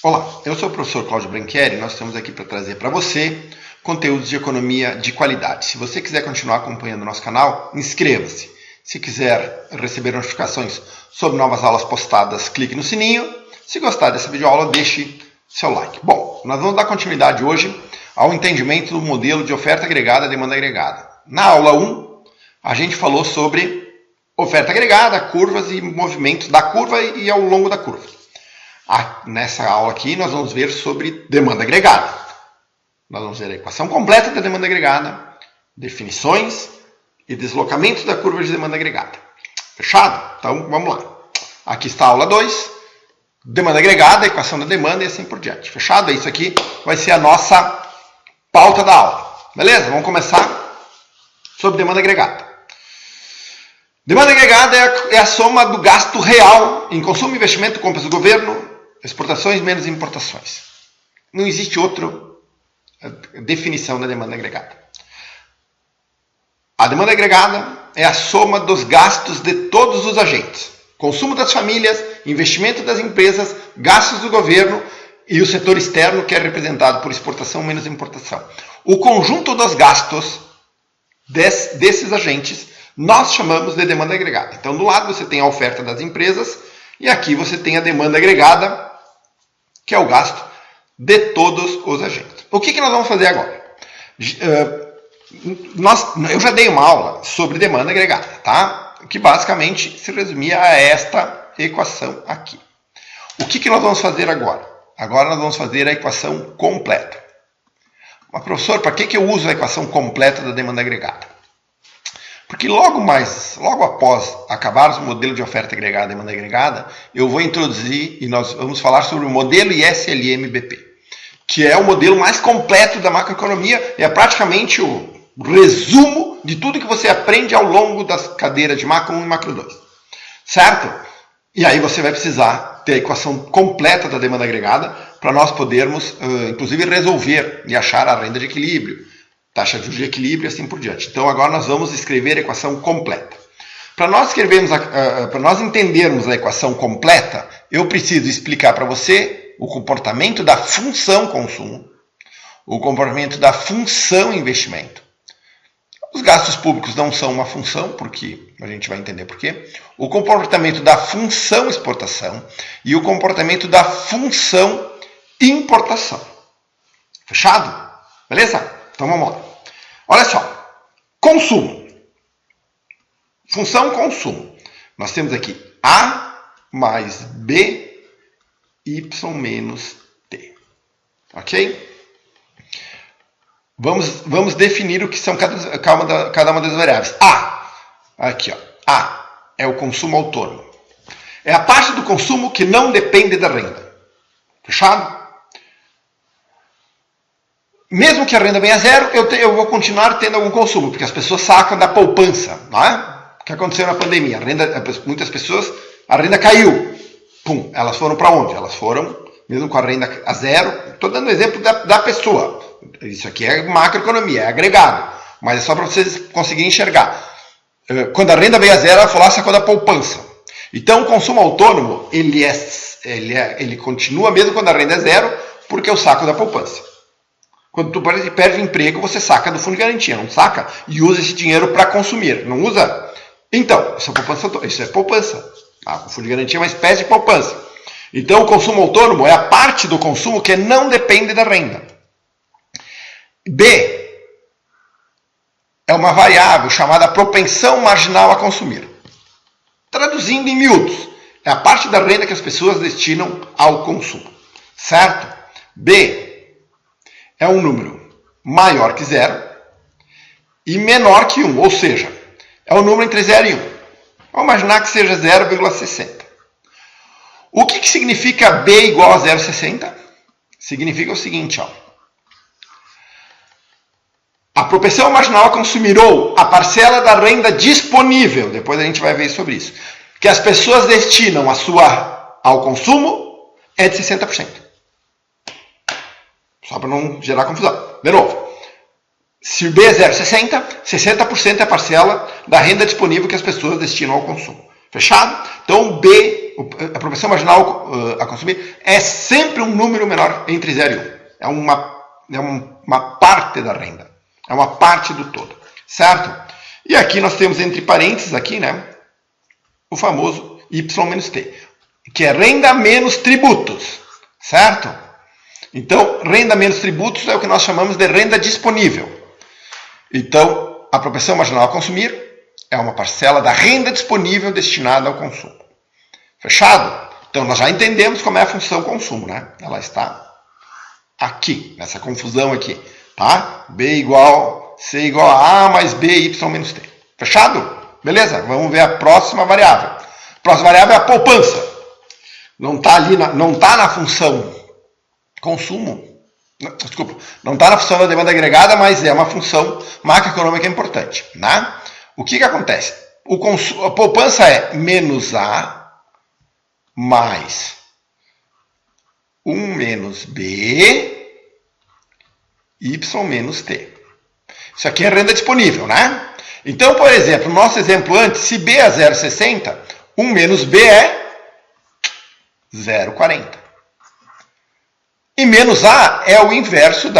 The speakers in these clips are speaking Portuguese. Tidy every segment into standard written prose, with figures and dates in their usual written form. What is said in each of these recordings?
Olá, eu sou o professor Cláudio Branchieri e nós estamos aqui para trazer para você conteúdos de economia de qualidade. Se você quiser continuar acompanhando o nosso canal, inscreva-se. Se quiser receber notificações sobre novas aulas postadas, clique no sininho. Se gostar dessa videoaula, deixe seu like. Bom, nós vamos dar continuidade hoje ao entendimento do modelo de oferta agregada e demanda agregada. Na aula 1, a gente falou sobre oferta agregada, curvas e movimentos da curva e ao longo da curva. Nessa aula aqui, nós vamos ver sobre demanda agregada. Nós vamos ver a equação completa da demanda agregada, definições e deslocamentos da curva de demanda agregada. Fechado? Então, vamos lá. Aqui está a aula 2, demanda agregada, equação da demanda e assim por diante. Fechado? Isso aqui vai ser a nossa pauta da aula. Beleza? Vamos começar sobre demanda agregada. Demanda agregada é a soma do gasto real em consumo, investimento, compras do governo, exportações menos importações. Não existe outra definição da demanda agregada. A demanda agregada é a soma dos gastos de todos os agentes. Consumo das famílias, investimento das empresas, gastos do governo e o setor externo, que é representado por exportação menos importação. O conjunto dos gastos desses agentes nós chamamos de demanda agregada. Então, do lado você tem a oferta das empresas e aqui você tem a demanda agregada, que é o gasto de todos os agentes. O que nós vamos fazer agora? Eu já dei uma aula sobre demanda agregada, tá? Que basicamente se resumia a esta equação aqui. O que nós vamos fazer agora? Agora nós vamos fazer a equação completa. Mas, professor, para que eu uso a equação completa da demanda agregada? Porque logo após acabarmos o modelo de oferta agregada e demanda agregada, eu vou introduzir e nós vamos falar sobre o modelo ISLM-BP, que é o modelo mais completo da macroeconomia, é praticamente o resumo de tudo que você aprende ao longo das cadeiras de macro 1 e macro 2. Certo? E aí você vai precisar ter a equação completa da demanda agregada para nós podermos, inclusive, resolver e achar a renda de equilíbrio, taxa de juros de equilíbrio e assim por diante. Então, agora nós vamos escrever a equação completa. Para nós entendermos a equação completa, eu preciso explicar para você o comportamento da função consumo, o comportamento da função investimento. Os gastos públicos não são uma função, porque a gente vai entender por quê. O comportamento da função exportação e o comportamento da função importação. Fechado? Beleza? Então vamos lá. Olha só. Consumo. Função consumo. Nós temos aqui A mais B, Y menos T. Ok? Vamos definir o que são cada uma das variáveis. A. Aqui, ó. A é o consumo autônomo. É a parte do consumo que não depende da renda. Fechado? Mesmo que a renda venha a zero, eu vou continuar tendo algum consumo, porque as pessoas sacam da poupança. Não é? O que aconteceu na pandemia? Muitas pessoas, a renda caiu. Pum, elas foram para onde? Elas foram, mesmo com a renda a zero. Estou dando exemplo da pessoa. Isso aqui é macroeconomia, é agregado. Mas é só para vocês conseguirem enxergar. Quando a renda veio a zero, ela falou, sacou da poupança. Então, o consumo autônomo, ele continua mesmo quando a renda é zero, porque eu saco da poupança. Quando tu perde emprego, você saca do fundo de garantia, não saca? E usa esse dinheiro para consumir, não usa? Então, isso é poupança. O fundo de garantia é uma espécie de poupança. Então, o consumo autônomo é a parte do consumo que não depende da renda. B é uma variável chamada propensão marginal a consumir. Traduzindo em miúdos, é a parte da renda que as pessoas destinam ao consumo. Certo? B é um número maior que 0 e menor que 1, ou seja, é um número entre 0 e 1. Vamos imaginar que seja 0,60. O que significa B igual a 0,60? Significa o seguinte, ó. A propensão marginal a consumir ou a parcela da renda disponível, depois a gente vai ver sobre isso, que as pessoas destinam ao consumo é de 60%. Só para não gerar confusão. De novo, se o B é 0,60, 60% é a parcela da renda disponível que as pessoas destinam ao consumo. Fechado? Então, B, a propensão marginal a consumir, é sempre um número menor entre 0 e 1. É uma parte da renda. É uma parte do todo. Certo? E aqui nós temos entre parênteses, aqui, né, o famoso Y menos T, que é renda menos tributos. Certo? Então, renda menos tributos é o que nós chamamos de renda disponível. Então, a propensão marginal a consumir é uma parcela da renda disponível destinada ao consumo. Fechado? Então, nós já entendemos como é a função consumo, né? Ela está aqui, nessa confusão aqui. Tá? B igual, C igual a A mais B, Y menos T. Fechado? Beleza? Vamos ver a próxima variável. A próxima variável é a poupança. Não está na função consumo. Desculpa, não está na função da demanda agregada, mas é uma função macroeconômica importante. Né? O que acontece? A poupança é menos A mais 1 menos B, Y menos T. Isso aqui é renda disponível, né? Então, por exemplo, no nosso exemplo antes, se B é 0,60, 1 menos B é 0,40. E menos A é o inverso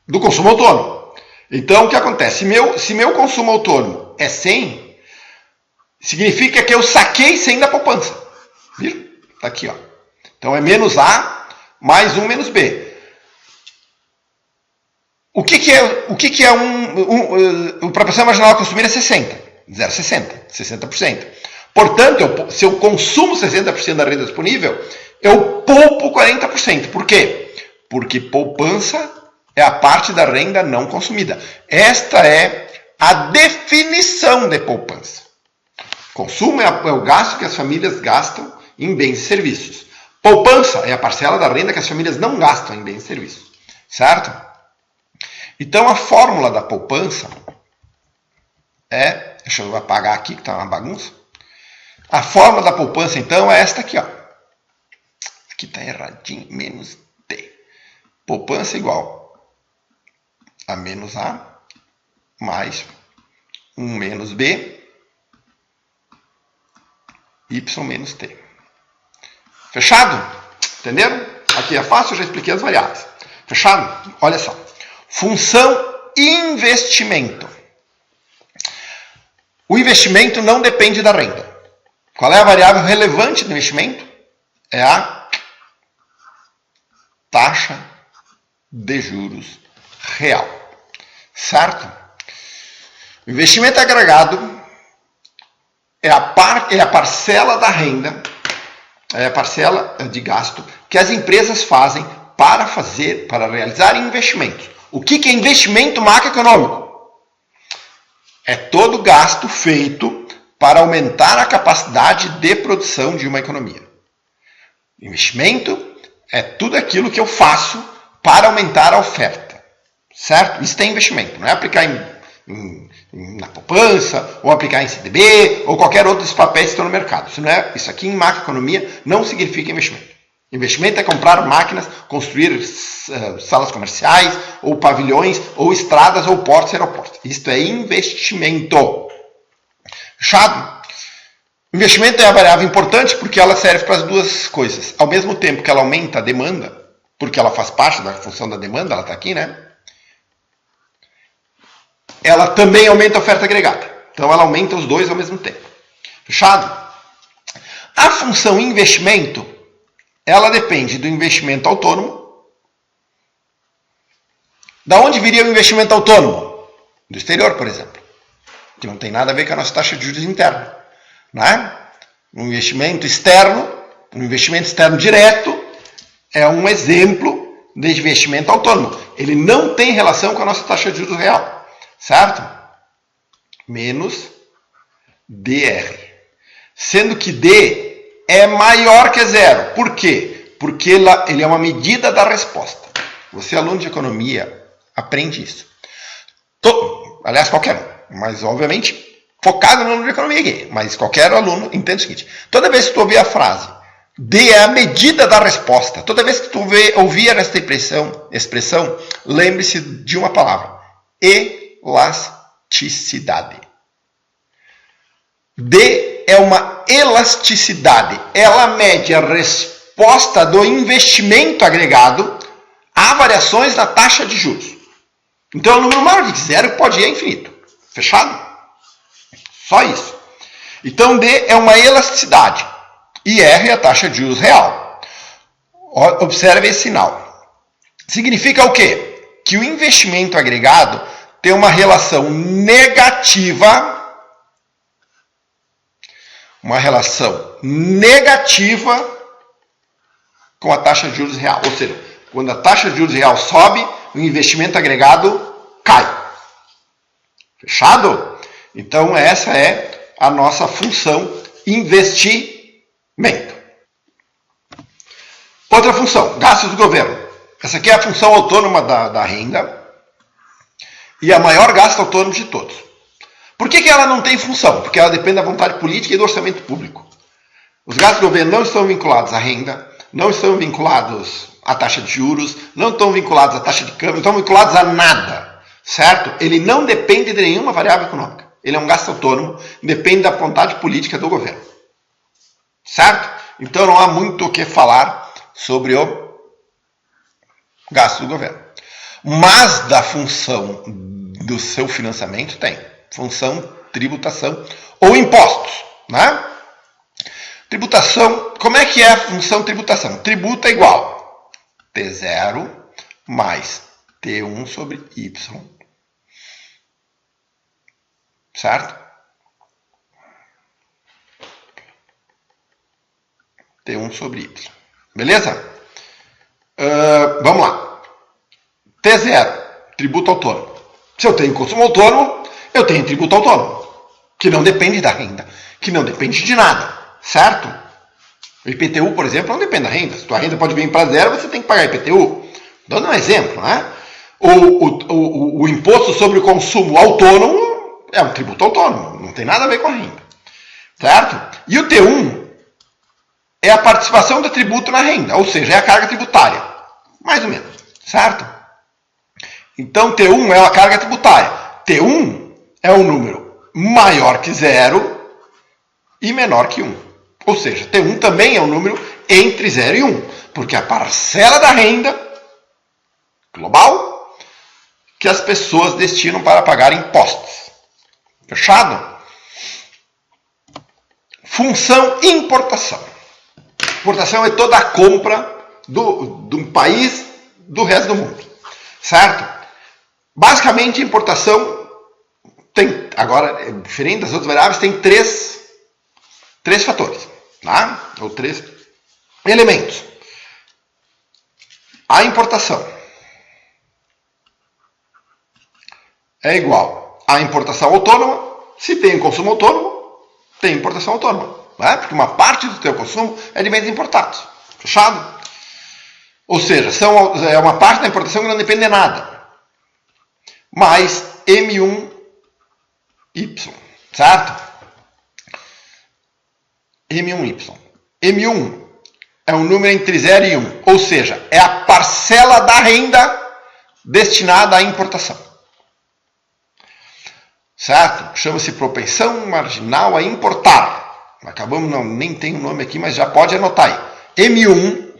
do consumo autônomo. Então, o que acontece? Se meu consumo autônomo é 100, significa que eu saquei 100 da poupança. Viram? Está aqui, ó. Então, é menos A mais 1 menos B. O que é o propensão marginal a consumir é 60. 0,60. 60%. Portanto, se eu consumo 60% da renda disponível, eu poupo 40%. Por quê? Porque poupança é a parte da renda não consumida. Esta é a definição de poupança. Consumo é o gasto que as famílias gastam em bens e serviços. Poupança é a parcela da renda que as famílias não gastam em bens e serviços. Certo? Então, a fórmula da poupança é... Deixa eu apagar aqui, que está uma bagunça. A fórmula da poupança, então, é esta aqui, ó. Aqui está erradinho, menos T. Poupança igual a menos A mais 1 menos B, Y menos T. Fechado? Entenderam? Aqui é fácil, eu já expliquei as variáveis. Fechado? Olha só. Função investimento. O investimento não depende da renda. Qual é a variável relevante do investimento? É a taxa de juros real. Certo? O investimento agregado é a parcela da renda, é a parcela de gasto que as empresas fazem para realizar investimentos. O que é investimento macroeconômico? É todo gasto feito para aumentar a capacidade de produção de uma economia. Investimento é tudo aquilo que eu faço para aumentar a oferta. Certo? Isso é investimento. Não é aplicar na poupança, ou aplicar em CDB, ou qualquer outro dos papéis que estão no mercado. Isso aqui em macroeconomia não significa investimento. Investimento é comprar máquinas, construir salas comerciais, ou pavilhões, ou estradas, ou portos e aeroportos. Isto é investimento. Fechado? Investimento é a variável importante porque ela serve para as duas coisas. Ao mesmo tempo que ela aumenta a demanda, porque ela faz parte da função da demanda, ela está aqui, né? Ela também aumenta a oferta agregada. Então ela aumenta os dois ao mesmo tempo. Fechado? A função investimento, ela depende do investimento autônomo. Da onde viria o investimento autônomo? Do exterior, por exemplo. Que não tem nada a ver com a nossa taxa de juros interna. Né? Um investimento externo direto, é um exemplo de investimento autônomo. Ele não tem relação com a nossa taxa de juros real. Certo? Menos DR. Sendo que D é maior que zero. Por quê? Porque ele é uma medida da resposta. Você, aluno de economia, aprende isso. Aliás, qualquer um. Mas, obviamente, focado no aluno de economia aqui. Mas qualquer aluno entende o seguinte. Toda vez que tu ouvir a frase D é a medida da resposta. Toda vez que tu ouvir esta expressão, lembre-se de uma palavra. Elasticidade. D é uma elasticidade. Ela mede a resposta do investimento agregado a variações na taxa de juros. Então, é um número maior de zero que pode ir a infinito. Fechado? Só isso. Então, D é uma elasticidade. E R é a taxa de juros real. Observe esse sinal. Significa o quê? Que o investimento agregado tem uma relação negativa. Uma relação negativa com a taxa de juros real. Ou seja, quando a taxa de juros real sobe, o investimento agregado cai. Fechado? Então, essa é a nossa função investimento. Outra função, gastos do governo. Essa aqui é a função autônoma da renda e a maior gasto autônomo de todos. Por que ela não tem função? Porque ela depende da vontade política e do orçamento público. Os gastos do governo não estão vinculados à renda, não estão vinculados à taxa de juros, não estão vinculados à taxa de câmbio, não estão vinculados a nada, certo? Ele não depende de nenhuma variável econômica. Ele é um gasto autônomo, depende da vontade política do governo, certo? Então não há muito o que falar sobre o gasto do governo. Mas da função do seu financiamento tem. Função, tributação ou impostos, né? Tributação, como é que é a função tributação? Tributo é igual T0 mais T1 sobre Y. Certo? T1 sobre Y. Beleza? Vamos lá. T0, tributo autônomo. Se eu tenho consumo autônomo, eu tenho tributo autônomo, que não depende da renda, que não depende de nada, certo? O IPTU, por exemplo, não depende da renda. Se tua renda pode vir para zero, você tem que pagar IPTU. Dando um exemplo, né? O imposto sobre o consumo autônomo é um tributo autônomo, não tem nada a ver com a renda, certo? E o T1 é a participação do tributo na renda, ou seja, é a carga tributária, mais ou menos, certo? Então, T1 é a carga tributária. T1 é um número maior que 0 e menor que 1. Ou seja, T1 também é um número entre 0 e 1, porque é a parcela da renda global que as pessoas destinam para pagar impostos. Fechado? Função importação. Importação é toda a compra de um país do resto do mundo. Certo? Basicamente, importação tem, agora, diferente das outras variáveis, tem três fatores, tá? Ou três elementos. A importação é igual à importação autônoma. Se tem consumo autônomo, tem importação autônoma, né? Porque uma parte do teu consumo é de bens importados. Fechado? Ou seja, é uma parte da importação que não depende de nada. Mais M1Y, certo? M1Y. M1 é um número entre 0 e 1, ou seja, é a parcela da renda destinada à importação. Certo? Chama-se propensão marginal a importar. Acabamos, nem tem um nome aqui, mas já pode anotar aí. M1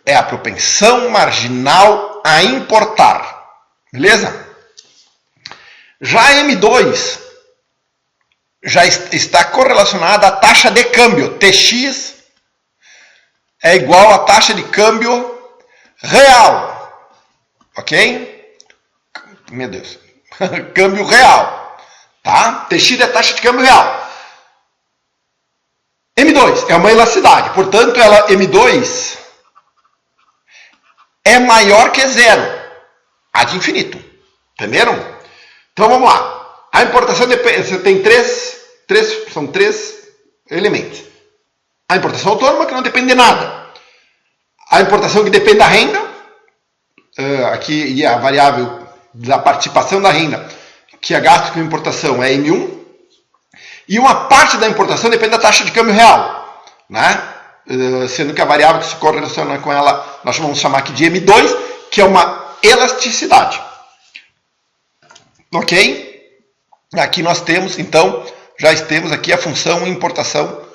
é a propensão marginal a importar. Beleza? Já M2 já está correlacionada à taxa de câmbio. TX é igual à taxa de câmbio real. Ok? Meu Deus. Câmbio real. Tá? TX é a taxa de câmbio real. M2 é uma elasticidade. Portanto, M2 é maior que 0. Ad infinito. Entenderam? Então vamos lá. A importação você tem são três elementos. A importação autônoma, que não depende de nada. A importação que depende da renda, aqui e a variável da participação da renda, que é gasto com importação, é M1. E uma parte da importação depende da taxa de câmbio real, né? Sendo que a variável que se correlaciona com ela, nós vamos chamar aqui de M2, que é uma elasticidade. Ok? Aqui nós temos, então, já temos aqui a função importação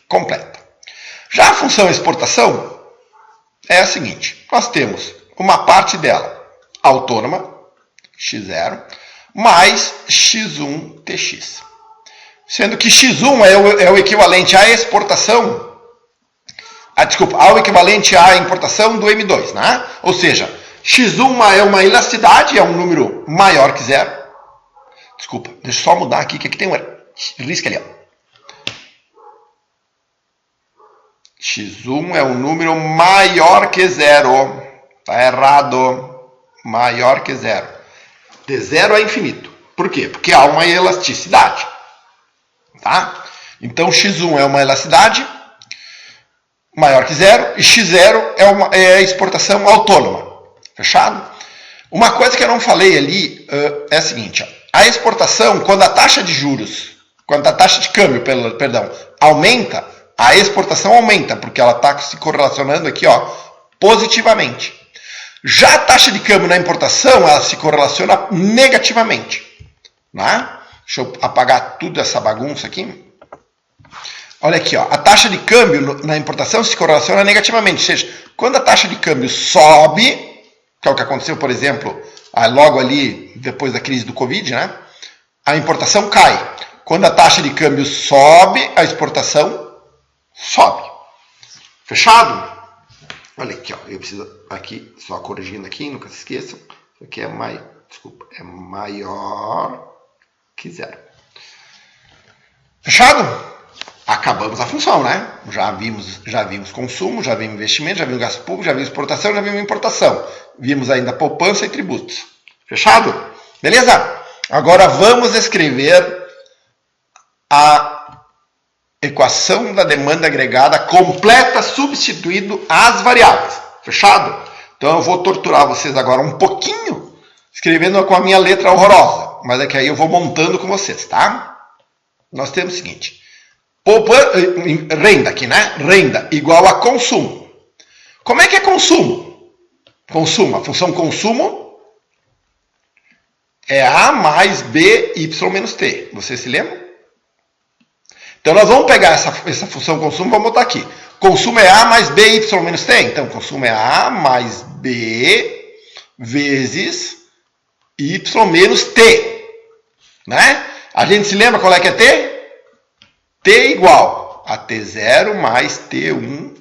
completa. Já a função exportação é a seguinte. Nós temos uma parte dela autônoma, x0, mais x1 tx. Sendo que x1 é o equivalente à exportação, ao equivalente à importação do M2, né? Ou seja, x1 é uma elasticidade, é um número maior que zero. Desculpa, deixa eu só mudar aqui, que aqui tem um risco ali, ó. x1 é um número maior que zero. Tá errado. Maior que zero. De zero a infinito. Por quê? Porque há uma elasticidade. Tá? Então, x1 é uma elasticidade maior que zero. E x0 é a exportação autônoma. Fechado? Uma coisa que eu não falei ali é a seguinte. Ó. A exportação, quando a taxa de juros, quando a taxa de câmbio, aumenta, a exportação aumenta, porque ela está se correlacionando aqui, ó, positivamente. Já a taxa de câmbio na importação, ela se correlaciona negativamente. Né? Deixa eu apagar tudo essa bagunça aqui. Olha aqui, ó, a taxa de câmbio na importação se correlaciona negativamente. Ou seja, quando a taxa de câmbio sobe, que é o que aconteceu, por exemplo, logo ali depois da crise do Covid, né? A importação cai. Quando a taxa de câmbio sobe, a exportação sobe. Fechado? Olha aqui, ó. Eu preciso aqui, só corrigindo aqui, nunca se esqueçam. Isso aqui é maior que zero. Fechado? Acabamos a função, né? Já vimos consumo, já vimos investimento, já vimos gasto público, já vimos exportação, já vimos importação. Vimos ainda poupança e tributos. Fechado? Beleza? Agora vamos escrever a equação da demanda agregada completa substituindo as variáveis. Fechado? Então eu vou torturar vocês agora um pouquinho, escrevendo com a minha letra horrorosa. Mas é que aí eu vou montando com vocês, tá? Nós temos o seguinte. Renda aqui, né? Renda igual a consumo. Como é que é consumo? Consumo, a função consumo é A mais B, Y menos T. Você se lembra? Então nós vamos pegar essa função consumo e vamos botar aqui. Consumo é A mais B, Y menos T. Então consumo é A mais B vezes Y menos T. Né? A gente se lembra qual é que é T? T igual a T0 mais T1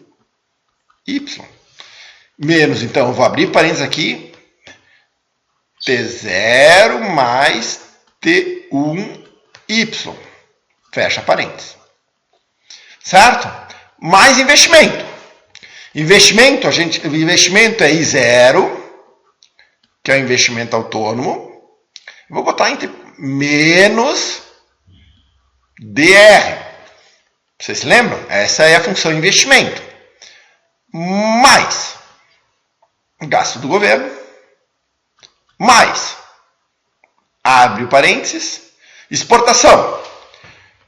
Y. Menos, então, eu vou abrir parênteses aqui. T0 mais T1 Y. Fecha parênteses. Certo? Mais investimento. Investimento é I0, que é o investimento autônomo. Eu vou botar entre menos DR. Vocês se lembram? Essa é a função investimento. Mais gasto do governo. Mais, abre o parênteses, exportação.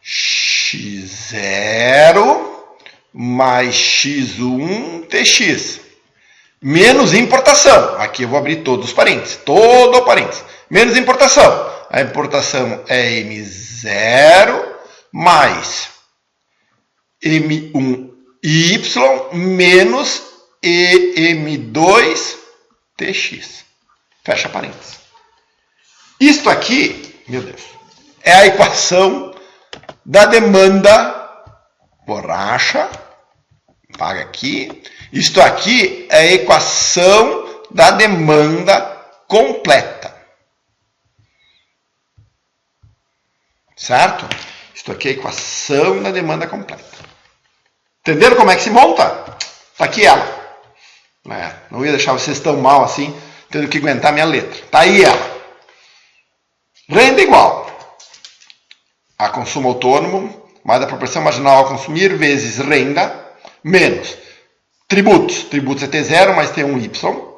X0 mais X1 TX. Menos importação. Aqui eu vou abrir todos os parênteses. Todo o parênteses. Menos importação. A importação é M0 mais M1Y menos EM2TX. Fecha parênteses. Isto aqui, meu Deus, é a equação da demanda borracha. Paga aqui. Isto aqui é a equação da demanda completa. Certo? Isto aqui é a equação da demanda completa. Entenderam como é que se monta? Está aqui ela. Não ia deixar vocês tão mal assim, tendo que aguentar minha letra. Está aí ela. Renda igual a consumo autônomo, mais a proporção marginal ao consumir, vezes renda, menos tributos. Tributos é T0 mais T1Y.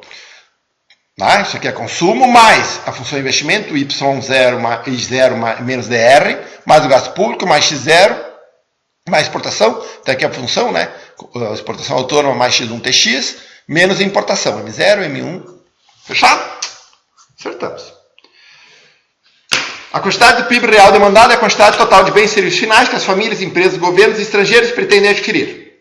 Isso aqui é consumo, mais a função investimento, Y0 menos DR, mais o gasto público, mais X0, mais exportação, então aqui é a função, né? Exportação autônoma mais X1 TX, menos importação, M0, M1. Fechado? Acertamos. A quantidade do PIB real demandado é a quantidade total de bens e serviços finais que as famílias, empresas, governos e estrangeiros pretendem adquirir.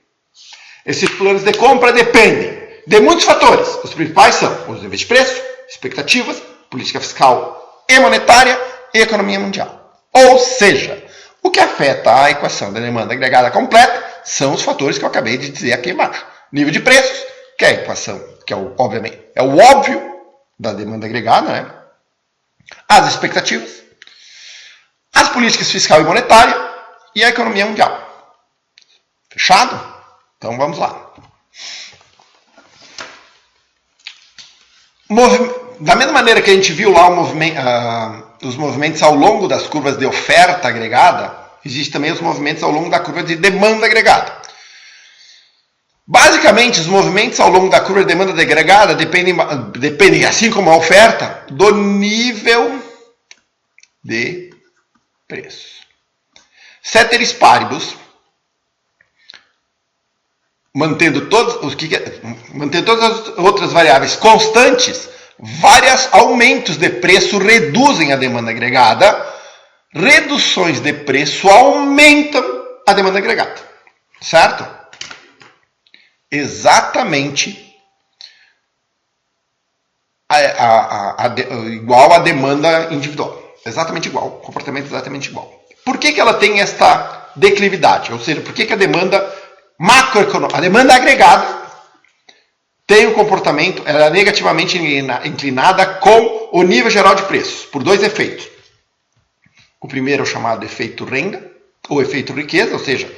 Esses planos de compra dependem de muitos fatores. Os principais são os níveis de preço, expectativas, política fiscal e monetária e economia mundial. Ou seja, o que afeta a equação da demanda agregada completa são os fatores que eu acabei de dizer aqui embaixo. Nível de preços, que é a equação, que é o óbvio da demanda agregada, né? As expectativas, as políticas fiscal e monetária e a economia mundial. Fechado? Então vamos lá. Da mesma maneira que a gente viu lá os movimentos ao longo das curvas de oferta agregada, existem também os movimentos ao longo da curva de demanda agregada. Basicamente, os movimentos ao longo da curva de demanda agregada dependem, assim como a oferta, do nível de preços. Ceteris paribus, mantendo todas as outras variáveis constantes, vários aumentos de preço reduzem a demanda agregada, reduções de preço aumentam a demanda agregada. Certo? Exatamente igual à demanda individual. Exatamente igual, comportamento exatamente igual. Por que ela tem esta declividade? Ou seja, por que a demanda macroeconômica, a demanda agregada, tem um comportamento, ela é negativamente inclinada com o nível geral de preços, por dois efeitos. O primeiro é o chamado efeito renda, ou efeito riqueza, ou seja,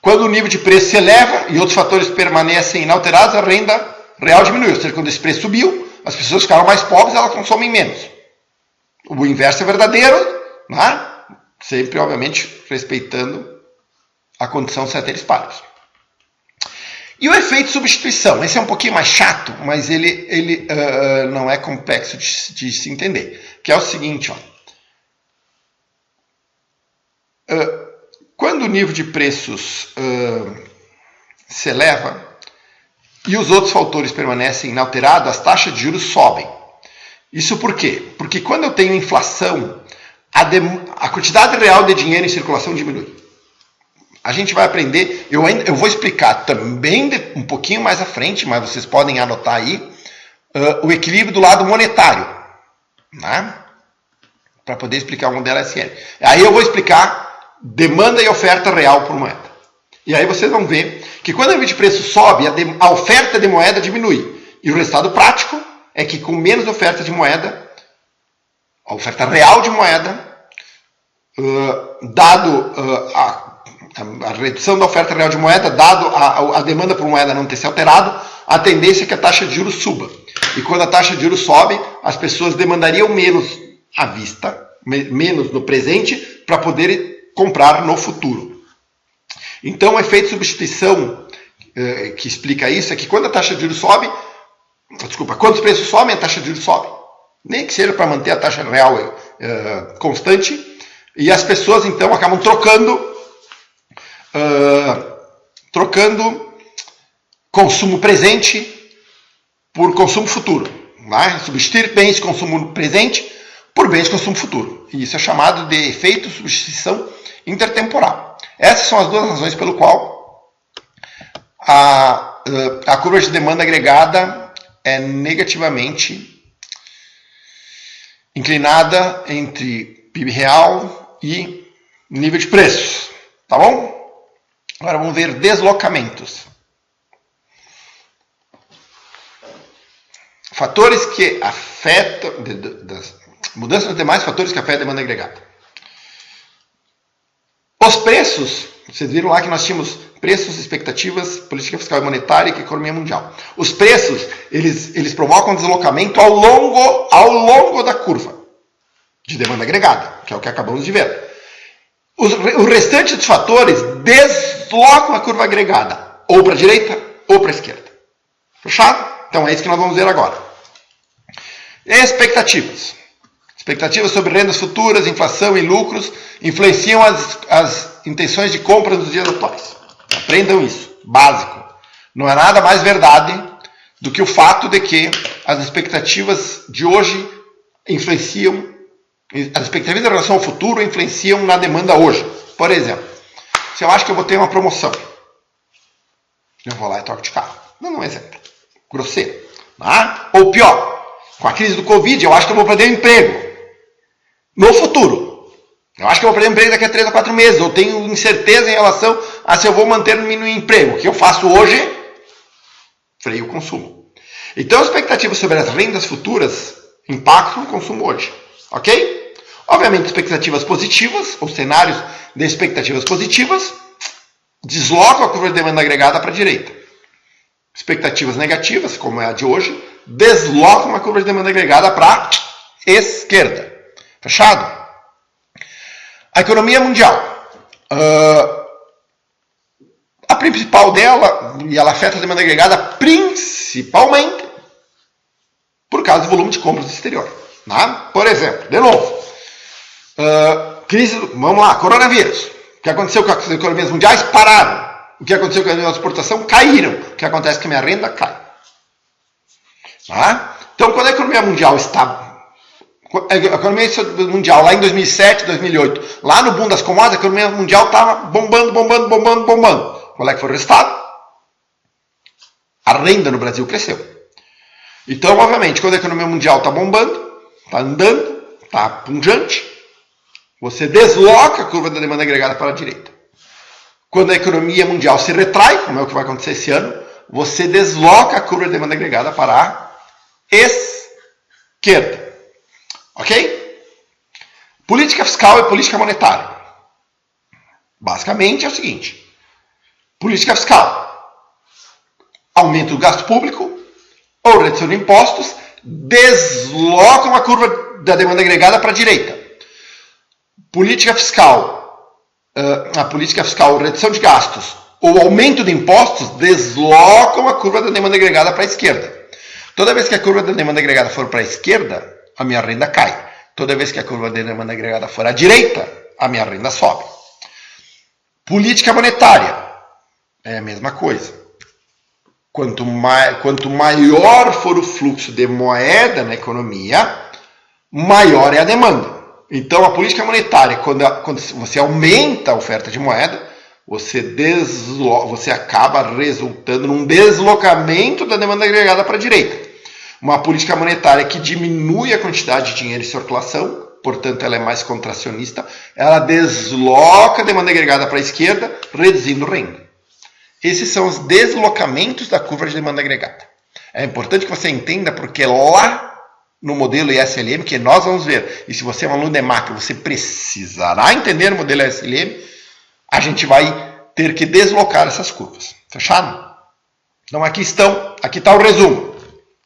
quando o nível de preço se eleva e outros fatores permanecem inalterados, a renda real diminui. Ou seja, quando esse preço subiu, as pessoas ficaram mais pobres, elas consomem menos. O inverso é verdadeiro, né? Sempre, obviamente, respeitando a condição ceteris paribus. E o efeito substituição? Esse é um pouquinho mais chato, mas ele não é complexo de se entender. Que é o seguinte, ó. Quando o nível de preços se eleva e os outros fatores permanecem inalterados, as taxas de juros sobem. Isso por quê? Porque quando eu tenho inflação, a quantidade real de dinheiro em circulação diminui. A gente vai aprender, eu vou explicar também um pouquinho mais à frente, mas vocês podem anotar aí, o equilíbrio do lado monetário, né? Para poder explicar o modelo SL. Aí eu vou explicar demanda e oferta real por moeda. E aí vocês vão ver que quando o nível de preço sobe, a oferta de moeda diminui. E o resultado prático é que com menos oferta de moeda, a oferta real de moeda, dado a redução da oferta real de moeda, dado a demanda por moeda não ter se alterado, a tendência é que a taxa de juros suba. E quando a taxa de juros sobe, as pessoas demandariam menos à vista, menos no presente, para poder comprar no futuro. Então, o efeito de substituição que explica isso é que quando a taxa de juros sobe, quando os preços sobem, a taxa de juros sobe. Nem que seja para manter a taxa real constante. E as pessoas, então, acabam trocando consumo presente por consumo futuro. Né? Substituir bens de consumo presente por bens de consumo futuro. E isso é chamado de efeito de substituição intertemporal. Essas são as duas razões pelo qual a curva de demanda agregada é negativamente inclinada entre PIB real e nível de preços. Tá bom? Agora vamos ver deslocamentos. Fatores que afetam, mudanças nos demais fatores que afetam a demanda agregada. Os preços, vocês viram lá que nós tínhamos preços, expectativas, política fiscal e monetária e economia mundial. Os preços, eles provocam deslocamento ao longo da curva de demanda agregada, que é o que acabamos de ver. O restante dos fatores deslocam a curva agregada, ou para a direita ou para a esquerda. Fechado? Então é isso que nós vamos ver agora. Expectativas. Expectativas sobre rendas futuras, inflação e lucros influenciam as intenções de compra nos dias atuais. Aprendam isso. Básico. Não é nada mais verdade do que o fato de que as expectativas de hoje influenciam As expectativas em relação ao futuro influenciam na demanda hoje. Por exemplo, se eu acho que eu vou ter uma promoção, eu vou lá e troco de carro. Dando um exemplo grosseiro. Tá? Ou pior, com a crise do Covid, eu acho que eu vou perder o emprego. No futuro. Eu acho que eu vou perder o emprego daqui a 3 ou 4 meses. Eu tenho incerteza em relação a se eu vou manter no emprego. O que eu faço hoje? Freio o consumo. Então, as expectativas sobre as rendas futuras impactam o consumo hoje. Ok? Obviamente, expectativas positivas, ou cenários de expectativas positivas, deslocam a curva de demanda agregada para a direita. Expectativas negativas, como é a de hoje, deslocam a curva de demanda agregada para a esquerda. Fechado? A economia mundial. A principal dela, e ela afeta a demanda agregada principalmente por causa do volume de compras do exterior. Tá? Por exemplo, de novo, crise, vamos lá, coronavírus. O que aconteceu com as economias mundiais? Pararam. O que aconteceu com a minha exportação? Caíram. O que acontece é que a minha renda cai. Tá? Então, quando a economia mundial está... A economia mundial lá em 2007, 2008, lá no boom das commodities, a economia mundial estava bombando. Qual é que foi o resultado? A renda no Brasil cresceu. Então, obviamente, quando a economia mundial está bombando, está andando, está pungente, você desloca a curva da demanda agregada para a direita. Quando a economia mundial se retrai, como é o que vai acontecer esse ano, você desloca a curva de demanda agregada para a esquerda. Ok? Política fiscal e política monetária. Basicamente é o seguinte. Política fiscal. Aumento do gasto público ou redução de impostos deslocam a curva da demanda agregada para a direita. Política fiscal. A política fiscal, redução de gastos ou aumento de impostos deslocam a curva da demanda agregada para a esquerda. Toda vez que a curva da demanda agregada for para a esquerda, a minha renda cai. Toda vez que a curva da demanda agregada for à direita, a minha renda sobe. Política monetária é a mesma coisa. Quanto maior for o fluxo de moeda na economia, maior é a demanda. Então, a política monetária, quando você aumenta a oferta de moeda, você acaba resultando num deslocamento da demanda agregada para a direita. Uma política monetária que diminui a quantidade de dinheiro em circulação, portanto, ela é mais contracionista, ela desloca a demanda agregada para a esquerda, reduzindo renda. Esses são os deslocamentos da curva de demanda agregada. É importante que você entenda, porque lá no modelo ISLM, que nós vamos ver, e se você é um aluno de macro, você precisará entender o modelo ISLM, a gente vai ter que deslocar essas curvas. Fechado? Então aqui está o resumo.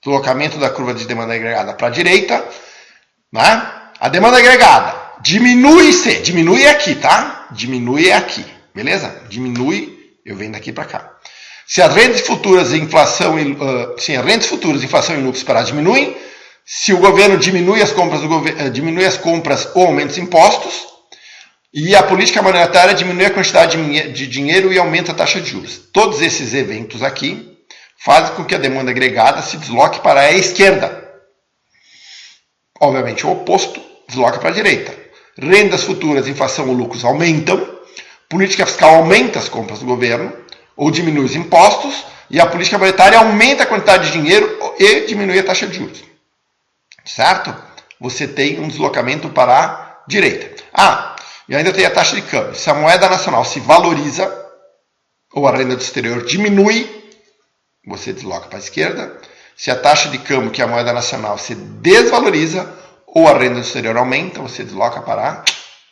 Deslocamento da curva de demanda agregada para a direita. Né? A demanda agregada diminui aqui, tá? Diminui aqui, beleza? Diminui, eu venho daqui para cá. Se as rendas futuras e inflação, inflação e lucro esperado diminuem, se o governo diminui as compras ou aumenta os impostos, e a política monetária diminui a quantidade de dinheiro e aumenta a taxa de juros. Todos esses eventos aqui fazem com que a demanda agregada se desloque para a esquerda. Obviamente, o oposto desloca para a direita. Rendas futuras, inflação ou lucros aumentam, política fiscal aumenta as compras do governo ou diminui os impostos, e a política monetária aumenta a quantidade de dinheiro e diminui a taxa de juros. Certo? Você tem um deslocamento para a direita. E ainda tem a taxa de câmbio. Se a moeda nacional se valoriza, ou a renda do exterior diminui, você desloca para a esquerda. Se a taxa de câmbio, que é a moeda nacional, se desvaloriza, ou a renda do exterior aumenta, você desloca para a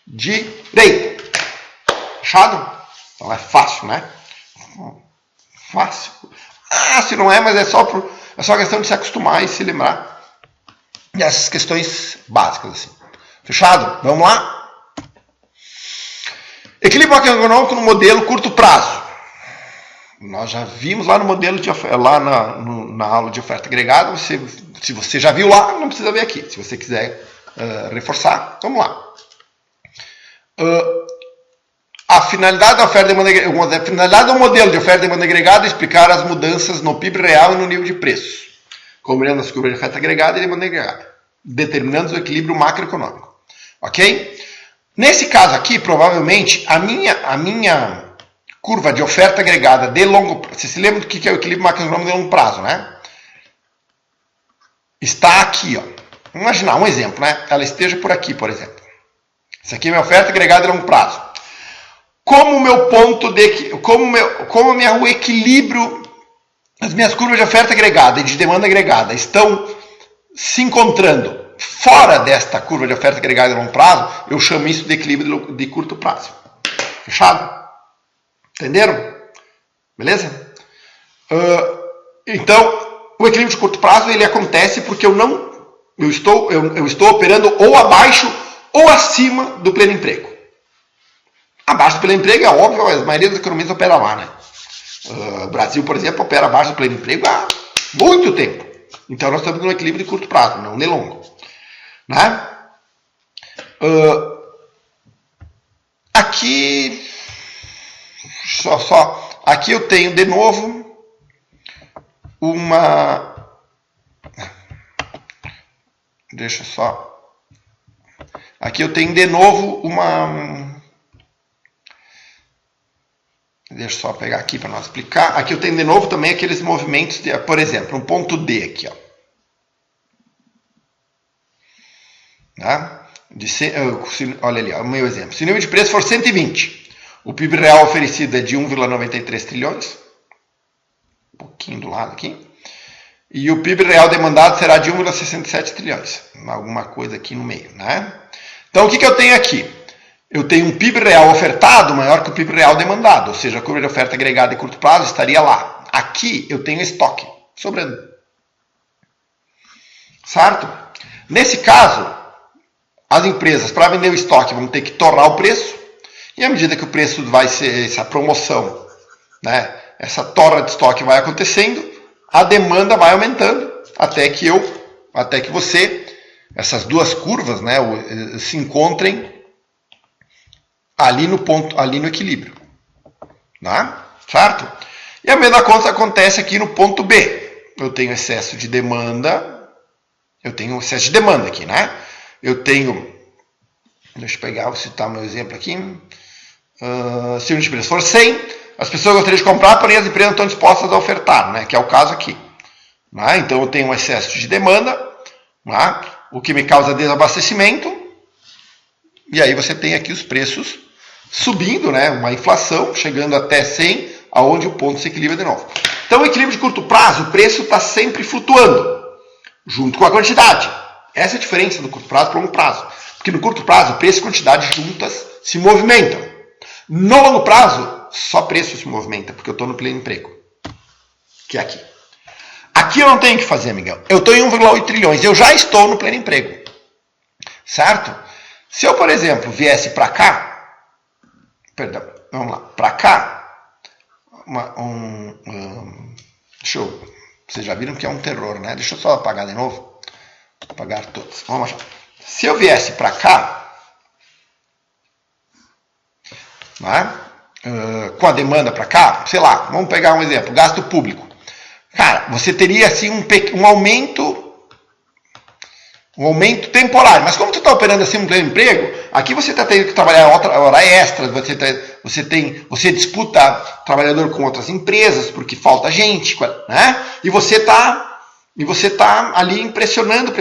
direita. Fechado? Então é fácil, né? Fácil. Se não é, mas é só questão de se acostumar e se lembrar dessas questões básicas. Assim. Fechado? Vamos lá? Equilíbrio macroeconômico no modelo curto prazo. Nós já vimos lá no modelo na aula de oferta agregada. Se você já viu lá, não precisa ver aqui. Se você quiser reforçar, vamos lá. A finalidade da oferta a finalidade do modelo de oferta e demanda agregada é explicar as mudanças no PIB real e no nível de preços, combinando as curvas de oferta agregada e demanda agregada, determinando o equilíbrio macroeconômico. Ok? Nesse caso aqui, provavelmente, a minha curva de oferta agregada de longo prazo, você se lembra do que é o equilíbrio macroeconômico de longo prazo, né? Está aqui, ó. Vamos imaginar um exemplo, né? Ela esteja por aqui, por exemplo. Isso aqui é minha oferta agregada de longo prazo. Como o meu ponto de... o equilíbrio, as minhas curvas de oferta agregada e de demanda agregada estão se encontrando fora desta curva de oferta agregada de longo prazo, eu chamo isso de equilíbrio de curto prazo. Fechado? Entenderam? Beleza? Então, o equilíbrio de curto prazo ele acontece porque eu estou operando ou abaixo ou acima do pleno emprego. Abaixo do pleno emprego é óbvio, a maioria das economias opera lá, né? O Brasil, por exemplo, opera abaixo do pleno emprego há muito tempo. Então nós estamos no equilíbrio de curto prazo, não de longo. Né? Aqui aqui eu tenho de novo uma... Deixa só... Aqui eu tenho de novo uma... Deixa eu só pegar aqui para nós explicar. Aqui eu tenho de novo também aqueles movimentos, por exemplo, um ponto D aqui, ó. Tá? Olha ali, ó, o meu exemplo. Se o nível de preço for 120, o PIB real oferecido é de 1,93 trilhões. Um pouquinho do lado aqui. E o PIB real demandado será de 1,67 trilhões. Alguma coisa aqui no meio, né? Então, o que eu tenho aqui? Eu tenho um PIB real ofertado maior que o PIB real demandado, ou seja, a curva de oferta agregada de curto prazo estaria lá. Aqui eu tenho estoque sobrando. Certo? Nesse caso, as empresas, para vender o estoque, vão ter que torrar o preço, e à medida que o preço vai ser, essa promoção, né, essa torra de estoque vai acontecendo, a demanda vai aumentando, até que você, essas duas curvas, né, se encontrem ali no ponto, ali no equilíbrio, né? Certo? E a mesma coisa acontece aqui no ponto B. Eu tenho excesso de demanda, aqui, né? Eu tenho, deixa eu pegar, vou citar meu exemplo aqui. Se o nível de preço for 100, as pessoas gostariam de comprar, porém as empresas não estão dispostas a ofertar, né? Que é o caso aqui. Né? Então eu tenho um excesso de demanda, né? O que me causa desabastecimento, e aí você tem aqui os preços subindo, né? Uma inflação chegando até 100, aonde o ponto se equilibra de novo. Então o equilíbrio de curto prazo, o preço está sempre flutuando, junto com a quantidade. Essa é a diferença do curto prazo para o longo prazo. Porque no curto prazo, preço e quantidade juntas se movimentam. No longo prazo, só preço se movimenta, porque eu estou no pleno emprego. Que é aqui. Aqui eu não tenho o que fazer, Miguel. Eu estou em 1,8 trilhões, eu já estou no pleno emprego. Certo? Se eu, por exemplo, viesse para cá, perdão, vamos lá, para cá, vocês já viram que é um terror, né? Deixa eu só apagar de novo. Apagar todos. Vamos achar. Se eu viesse para cá, né? Com a demanda para cá, sei lá, vamos pegar um exemplo, gasto público. Cara, você teria assim um aumento temporário. Mas como tu está operando assim um pleno emprego, aqui você está tendo que trabalhar hora extra, você disputa trabalhador com outras empresas, porque falta gente, né? E você está ali pressionando,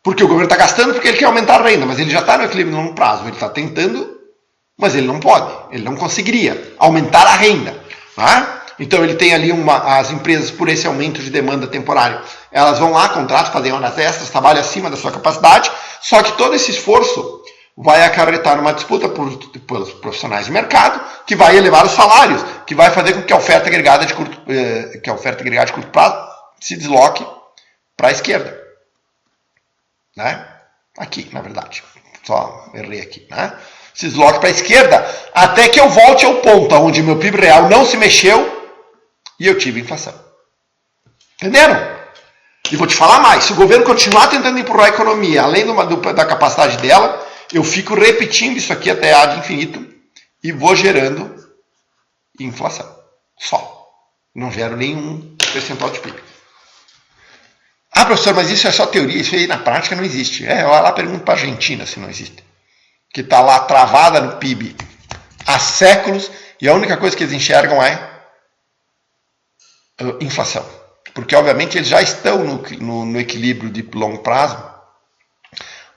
porque o governo está gastando porque ele quer aumentar a renda, mas ele já está no equilíbrio no longo prazo. Ele está tentando, mas ele não pode, ele não conseguiria aumentar a renda. Né? Então ele tem ali as empresas, por esse aumento de demanda temporário, elas vão lá, contratam, fazem horas extras, trabalham acima da sua capacidade, só que todo esse esforço vai acarretar numa disputa pelos profissionais de mercado, que vai elevar os salários, que vai fazer com que a oferta agregada de curto prazo se desloque para a esquerda. Né? Aqui, na verdade. Só errei aqui. Né? Se desloque para a esquerda, até que eu volte ao ponto onde meu PIB real não se mexeu e eu tive inflação. Entenderam? E vou te falar mais. Se o governo continuar tentando empurrar a economia, além da capacidade dela, eu fico repetindo isso aqui até ad infinito e vou gerando inflação. Só. Não gero nenhum percentual de PIB. Ah, professor, mas isso é só teoria, isso aí na prática não existe. Eu lá pergunto para a Argentina se não existe. Que está lá travada no PIB há séculos e a única coisa que eles enxergam é inflação. Porque, obviamente, eles já estão no equilíbrio de longo prazo,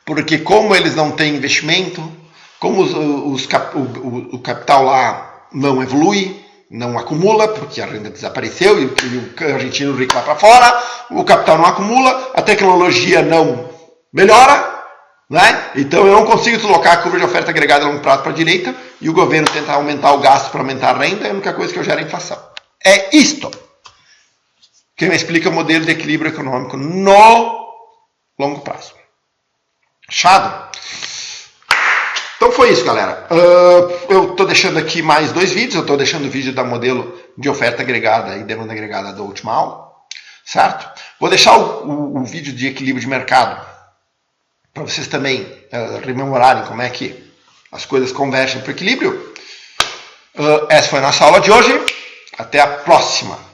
porque como eles não têm investimento, como o capital lá não evolui, não acumula, porque a renda desapareceu e o argentino rico vai para fora, o capital não acumula, a tecnologia não melhora, né? Então eu não consigo deslocar a curva de oferta agregada a longo prazo para a direita e o governo tenta aumentar o gasto para aumentar a renda, a única coisa que eu gero é inflação. É isto que me explica o modelo de equilíbrio econômico no longo prazo. Achado? Então foi isso, galera. Eu estou deixando aqui mais 2 vídeos. Eu estou deixando o vídeo da modelo de oferta agregada e demanda agregada da última aula. Certo? Vou deixar o vídeo de equilíbrio de mercado para vocês também rememorarem como é que as coisas convergem para o equilíbrio. Essa foi a nossa aula de hoje. Até a próxima.